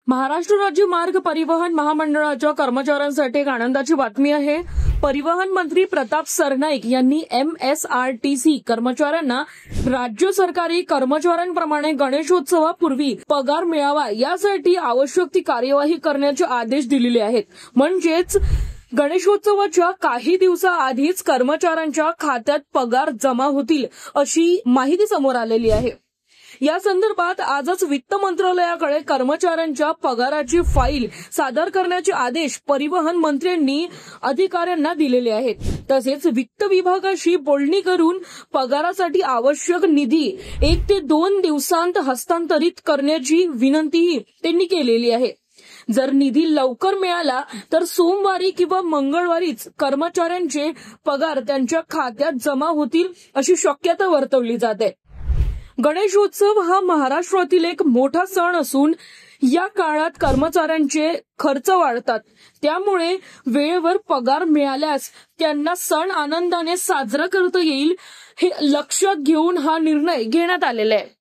महाराष्ट्र राज्य मार्ग परिवहन महामंडळाच्या कर्मचाऱ्यांसाठी एक आनंदाची बातमी आहे। परिवहन मंत्री प्रताप सरनाईक यांनी MSRTC कर्मचाऱ्यांना राज्य सरकारी कर्मचाऱ्यांप्रमाणे गणेशोत्सवापूर्वी पगार मिळावा यासाठी आवश्यक ती कार्यवाही करण्याचे आदेश दिलेले आहेत। म्हणजेच गणेशोत्सवाच्या काही दिवसाआधीच कर्मचाऱ्यांच्या खात्यात पगार जमा होतील अशी माहिती समोर आलेली आहे। या संदर्भात आजच वित्त मंत्रालयाकडे कर्मचाऱ्यांच्या पगाराची फाईल सादर करण्याचे आदेश परिवहन मंत्र्यांनी अधिकाऱ्यांना दिलेले आहेत। तसेच वित्त विभागाशी बोलणी करून पगारासाठी आवश्यक निधी 1 ते 2 दिवसांत हस्तांतरित करण्याची विनंतीही त्यांनी केलेली आहे। जर निधी लवकर मिळाला तर सोमवारी किंवा मंगळवारीच कर्मचाऱ्यांचे पगार त्यांच्या खात्यात जमा होतील अशी शक्यता वर्तवली जाते। गणेशोत्सव हा महाराष्ट्रातील एक मोठा सण असून या काळात कर्मचाऱ्यांचे खर्च वाढतात, त्यामुळे वेळेवर पगार मिळाल्यास त्यांना सण आनंदाने साजरा करता येईल हे लक्षात घेऊन हा निर्णय घेण्यात आलेला आहे।